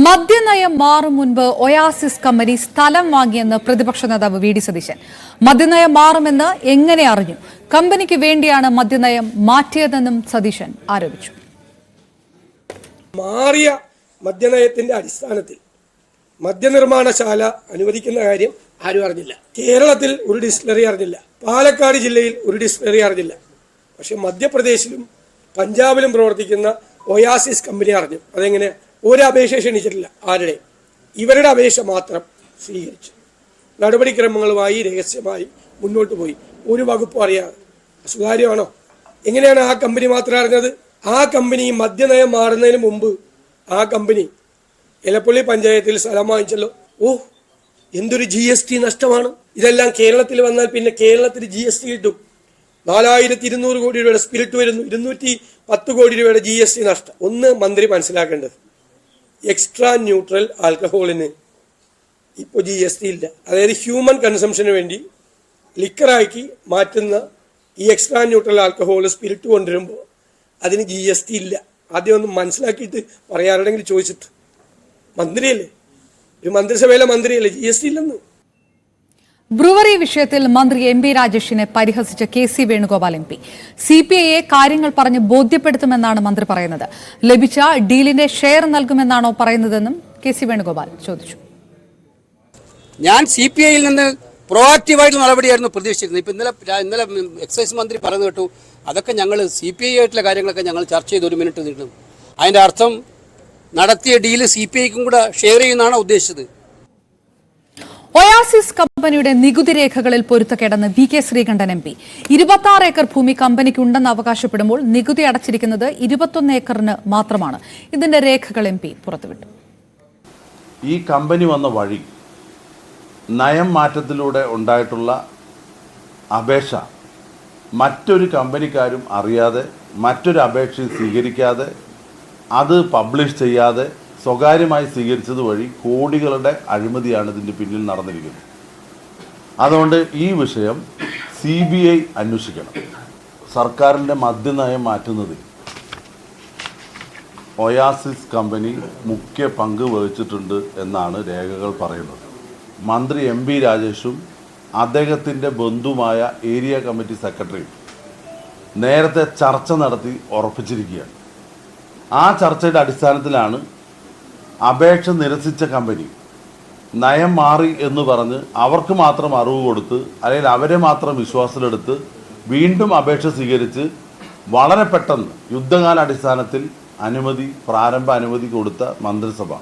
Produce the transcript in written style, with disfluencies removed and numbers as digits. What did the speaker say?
മദ്യനയം മാറും മുൻപ് oasis company സ്ഥലം വാങ്ങിയെന്ന് പ്രതിപക്ഷ നേതാവ് വി ഡി സതീശൻ. മദ്യനയം മാറുമെന്ന് എങ്ങനെ അറിഞ്ഞു? കമ്പനിക്ക് വേണ്ടിയാണ് മദ്യനയം മാറ്റിയതെന്നും സതീശൻ ആരോപിച്ചു. മാറിയ മദ്യനയത്തിന്റെ അടിസ്ഥാനത്തിൽ മദ്യനിർമ്മാണശാല അനുവദിക്കുന്ന കാര്യം ആരും അറിഞ്ഞില്ല. കേരളത്തിൽ ഒരു ഡിസ്റ്റിലറി അറിഞ്ഞില്ല, പാലക്കാട് ജില്ലയിൽ ഒരു ഡിസ്റ്റിലറി അറിഞ്ഞില്ല. പക്ഷെ മധ്യപ്രദേശിലും പഞ്ചാബിലും പ്രവർത്തിക്കുന്ന ഒയാസിസ് കമ്പനി അറിഞ്ഞു. അതെങ്ങനെ? ഒരു അപേക്ഷ ക്ഷണിച്ചിട്ടില്ല. ആരുടെ? ഇവരുടെ അപേക്ഷ മാത്രം സ്വീകരിച്ചു. നടപടിക്രമങ്ങളുമായി രഹസ്യമായി മുന്നോട്ട് പോയി. ഒരു വകുപ്പും അറിയാതെ. സുതാര്യമാണോ? എങ്ങനെയാണ് ആ കമ്പനി മാത്രം അറിഞ്ഞത്? ആ കമ്പനി മദ്യനയം മാറുന്നതിന് മുമ്പ് ആ കമ്പനി എലപ്പള്ളി പഞ്ചായത്തിൽ സ്ഥലം വാങ്ങിച്ചല്ലോ. എന്തൊരു GST നഷ്ടമാണ്. ഇതെല്ലാം കേരളത്തിൽ വന്നാൽ പിന്നെ കേരളത്തിന് GST കിട്ടും. 4200 കോടി രൂപയുടെ സ്പിരിറ്റ് വരുന്നു, 210 കോടി രൂപയുടെ GST നഷ്ടം. ഒന്ന് മന്ത്രി മനസ്സിലാക്കേണ്ടത്, എക്സ്ട്രാ ന്യൂട്രൽ ആൽക്കഹോളിന് ഇപ്പോൾ GST ഇല്ല. അതായത് ഹ്യൂമൻ കൺസംഷന് വേണ്ടി ലിക്കറാക്കി മാറ്റുന്ന ഈ എക്സ്ട്രാ ന്യൂട്രൽ ആൽക്കഹോൾ സ്പിരിറ്റ് കൊണ്ടുവരുമ്പോൾ അതിന് GST ഇല്ല. ആദ്യം ഒന്ന് മനസ്സിലാക്കിയിട്ട് പറയാറുണ്ടെങ്കിൽ ചോദിച്ചിട്ട്. മന്ത്രിയല്ലേ, ഒരു മന്ത്രിസഭയിലെ മന്ത്രിയല്ലേ, GST ഇല്ലെന്ന്. ബ്രുവറി വിഷയത്തിൽ മന്ത്രി MP രാജേഷിനെ പരിഹസിച്ച KC വേണുഗോപാൽ MP. CPIയെ കാര്യങ്ങൾ പറഞ്ഞ് ബോധ്യപ്പെടുത്തുമെന്നാണ് മന്ത്രി പറയുന്നത്. ലഭിച്ച ഡീലിന്റെ ഷെയർ നൽകുമെന്നാണോ പറയുന്നതെന്നും KC വേണുഗോപാൽ ചോദിച്ചു. ഞാൻ CPIയിൽ നിന്ന് പ്രോആക്റ്റീവായിട്ടുള്ള നടപടിയായിരുന്നു പ്രതീക്ഷിച്ചിരുന്നത്. ഇപ്പം ഇന്നലെ എക്സൈസ് മന്ത്രി പറഞ്ഞു കേട്ടു, അതൊക്കെ ഞങ്ങൾ CPI ആയിട്ടുള്ള കാര്യങ്ങളൊക്കെ ഞങ്ങൾ ചർച്ച ചെയ്ത് 1 മിനിറ്റ് നീട്ടും. അതിൻ്റെ അർത്ഥം നടത്തിയ ഡീല് CPIക്കും കൂടെ ഷെയർ ചെയ്യുന്നതാണ് ഉദ്ദേശിച്ചത്. ഒയാസിസ് കമ്പനിയുടെ നികുതി രേഖകളിൽ പൊരുത്തക്കേടെന്ന് VK ശ്രീകണ്ഠൻ MP. 26 ഏക്കർ ഭൂമി കമ്പനിക്ക് ഉണ്ടെന്ന് അവകാശപ്പെടുമ്പോൾ നികുതി അടച്ചിരിക്കുന്നത് 21 ഏക്കറിന് മാത്രമാണ്. ഇതിന്റെ രേഖകൾ MP പുറത്തുവിട്ടു. ഈ കമ്പനി വന്ന വഴി നയം മാറ്റത്തിലൂടെ ഉണ്ടായിട്ടുള്ള അപേക്ഷ മറ്റൊരു കമ്പനിക്കാരും അറിയാതെ, മറ്റൊരു അപേക്ഷ സ്വീകരിക്കാതെ, അത് പബ്ലിഷ് ചെയ്യാതെ സ്വകാര്യമായി സ്വീകരിച്ചത് വഴി കോടികളുടെ അഴിമതിയാണ് ഇതിൻ്റെ പിന്നിൽ നടന്നിരിക്കുന്നത്. അതുകൊണ്ട് ഈ വിഷയം CBI അന്വേഷിക്കണം. സർക്കാരിൻ്റെ മദ്യനയം മാറ്റുന്നതിൽ ഒയാസിസ് കമ്പനി മുഖ്യ പങ്ക് വഹിച്ചിട്ടുണ്ട് എന്നാണ് രേഖകൾ പറയുന്നത്. മന്ത്രി MP രാജേഷും അദ്ദേഹത്തിൻ്റെ ബന്ധുമായ ഏരിയ കമ്മിറ്റി സെക്രട്ടറിയും നേരത്തെ ചർച്ച നടത്തി ഉറപ്പിച്ചിരിക്കുകയാണ്. ആ ചർച്ചയുടെ അടിസ്ഥാനത്തിലാണ് അപേക്ഷ നിരസിച്ച കമ്പനി നയം മാറി എന്ന് പറഞ്ഞ് അവർക്ക് മാത്രം അറിവ് കൊടുത്ത്, അല്ലെങ്കിൽ അവരെ മാത്രം വിശ്വാസത്തിലെടുത്ത് വീണ്ടും അപേക്ഷ സ്വീകരിച്ച് വളരെ പെട്ടെന്ന് യുദ്ധകാല അടിസ്ഥാനത്തിൽ പ്രാരംഭ അനുമതി കൊടുത്ത മന്ത്രിസഭ